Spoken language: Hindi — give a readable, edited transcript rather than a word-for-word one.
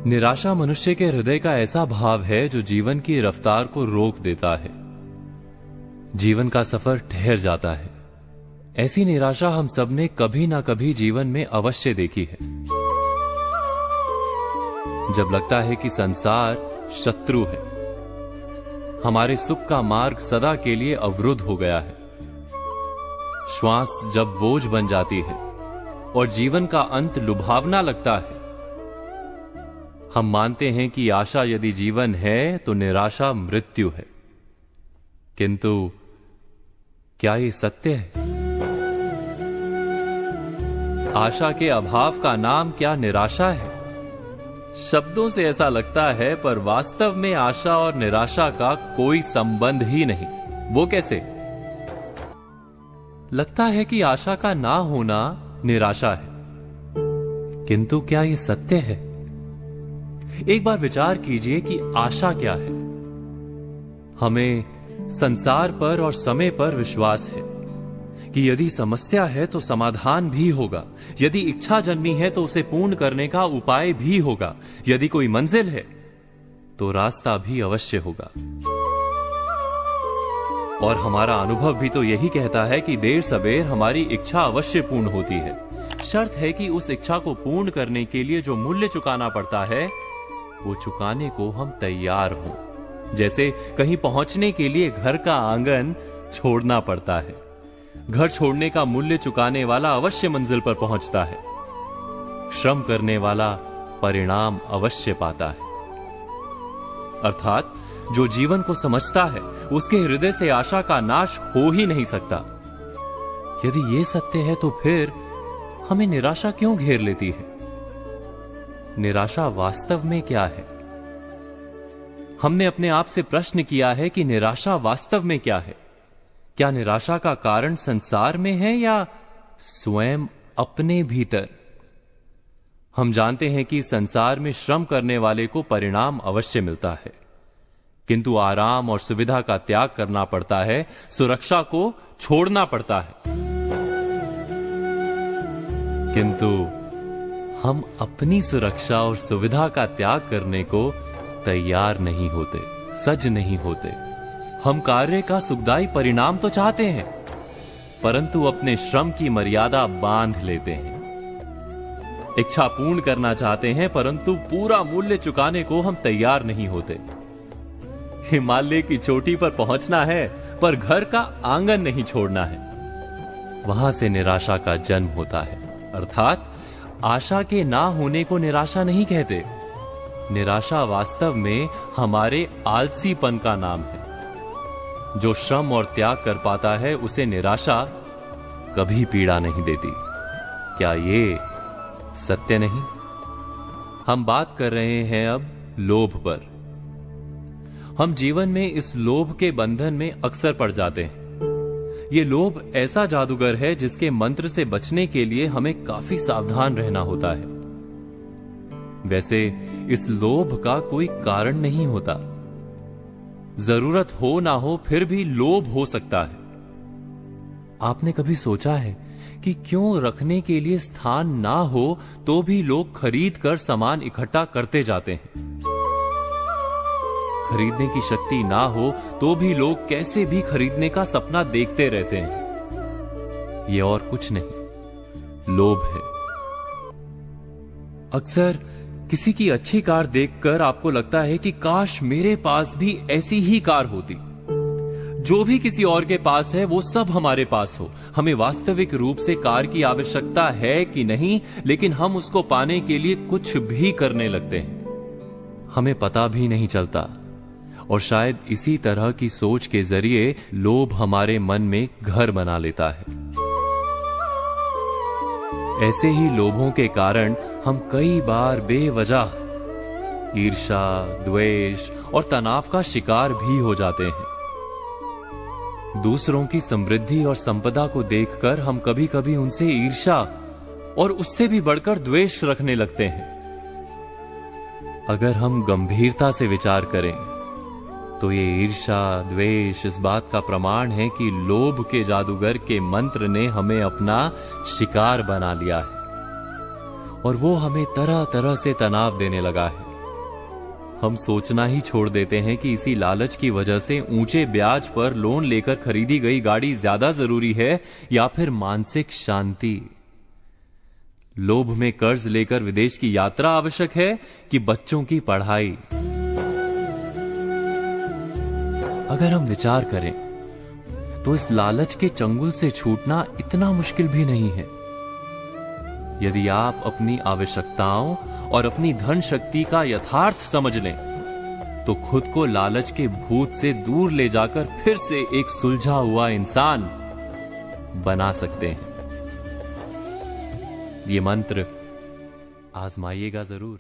निराशा मनुष्य के हृदय का ऐसा भाव है जो जीवन की रफ्तार को रोक देता है। जीवन का सफर ठहर जाता है। ऐसी निराशा हम सबने कभी ना कभी जीवन में अवश्य देखी है। जब लगता है कि संसार शत्रु है, हमारे सुख का मार्ग सदा के लिए अवरुद्ध हो गया है, श्वास जब बोझ बन जाती है और जीवन का अंत लुभावना लगता है, हम मानते हैं कि आशा यदि जीवन है तो निराशा मृत्यु है। किंतु क्या ये सत्य है? आशा के अभाव का नाम क्या निराशा है? शब्दों से ऐसा लगता है, पर वास्तव में आशा और निराशा का कोई संबंध ही नहीं। वो कैसे? लगता है कि आशा का ना होना निराशा है, किंतु क्या ये सत्य है? एक बार विचार कीजिए कि आशा क्या है। हमें संसार पर और समय पर विश्वास है कि यदि समस्या है तो समाधान भी होगा, यदि इच्छा जन्मी है तो उसे पूर्ण करने का उपाय भी होगा, यदि कोई मंजिल है तो रास्ता भी अवश्य होगा। और हमारा अनुभव भी तो यही कहता है कि देर सवेर हमारी इच्छा अवश्य पूर्ण होती है। शर्त है कि उस इच्छा को पूर्ण करने के लिए जो मूल्य चुकाना पड़ता है वो चुकाने को हम तैयार हों। जैसे कहीं पहुंचने के लिए घर का आंगन छोड़ना पड़ता है। घर छोड़ने का मूल्य चुकाने वाला अवश्य मंजिल पर पहुंचता है। श्रम करने वाला परिणाम अवश्य पाता है। अर्थात जो जीवन को समझता है उसके हृदय से आशा का नाश हो ही नहीं सकता। यदि ये सत्य है तो फिर हमें निराशा क्यों घेर लेती है? निराशा वास्तव में क्या है? हमने अपने आप से प्रश्न किया है कि निराशा वास्तव में क्या है? क्या निराशा का कारण संसार में है या स्वयं अपने भीतर? हम जानते हैं कि संसार में श्रम करने वाले को परिणाम अवश्य मिलता है, किंतु आराम और सुविधा का त्याग करना पड़ता है, सुरक्षा को छोड़ना पड़ता है। किंतु हम अपनी सुरक्षा और सुविधा का त्याग करने को तैयार नहीं होते, सज नहीं होते। हम कार्य का सुखदायी परिणाम तो चाहते हैं, परंतु अपने श्रम की मर्यादा बांध लेते हैं। इच्छा पूर्ण करना चाहते हैं, परंतु पूरा मूल्य चुकाने को हम तैयार नहीं होते। हिमालय की चोटी पर पहुंचना है, पर घर का आंगन नहीं छोड़ना है। वहां से निराशा का जन्म होता है। अर्थात आशा के ना होने को निराशा नहीं कहते। निराशा वास्तव में हमारे आलसीपन का नाम है। जो श्रम और त्याग कर पाता है उसे निराशा कभी पीड़ा नहीं देती। क्या ये सत्य नहीं? हम बात कर रहे हैं अब लोभ पर। हम जीवन में इस लोभ के बंधन में अक्सर पड़ जाते हैं। ये लोभ ऐसा जादूगर है जिसके मंत्र से बचने के लिए हमें काफी सावधान रहना होता है। वैसे इस लोभ का कोई कारण नहीं होता। जरूरत हो ना हो फिर भी लोभ हो सकता है। आपने कभी सोचा है कि क्यों रखने के लिए स्थान ना हो तो भी लोग खरीद कर सामान इकट्ठा करते जाते हैं? खरीदने की शक्ति ना हो तो भी लोग कैसे भी खरीदने का सपना देखते रहते हैं। ये और कुछ नहीं, लोभ है। अक्सर किसी की अच्छी कार देखकर आपको लगता है कि काश मेरे पास भी ऐसी ही कार होती। जो भी किसी और के पास है वो सब हमारे पास हो। हमें वास्तविक रूप से कार की आवश्यकता है कि नहीं, लेकिन हम उसको पाने के लिए कुछ भी करने लगते हैं। हमें पता भी नहीं चलता। और शायद इसी तरह की सोच के जरिए लोभ हमारे मन में घर बना लेता है। ऐसे ही लोभों के कारण हम कई बार बेवजह ईर्ष्या, द्वेष और तनाव का शिकार भी हो जाते हैं। दूसरों की समृद्धि और संपदा को देखकर हम कभी कभी उनसे ईर्ष्या और उससे भी बढ़कर द्वेष रखने लगते हैं। अगर हम गंभीरता से विचार करें तो ये ईर्ष्या, द्वेष इस बात का प्रमाण है कि लोभ के जादूगर के मंत्र ने हमें अपना शिकार बना लिया है और वो हमें तरह तरह से तनाव देने लगा है। हम सोचना ही छोड़ देते हैं कि इसी लालच की वजह से ऊंचे ब्याज पर लोन लेकर खरीदी गई गाड़ी ज्यादा जरूरी है या फिर मानसिक शांति। लोभ में कर्ज लेकर विदेश की यात्रा आवश्यक है कि बच्चों की पढ़ाई। अगर हम विचार करें तो इस लालच के चंगुल से छूटना इतना मुश्किल भी नहीं है। यदि आप अपनी आवश्यकताओं और अपनी धन शक्ति का यथार्थ समझ लें तो खुद को लालच के भूत से दूर ले जाकर फिर से एक सुलझा हुआ इंसान बना सकते हैं। ये मंत्र आजमाइएगा जरूर।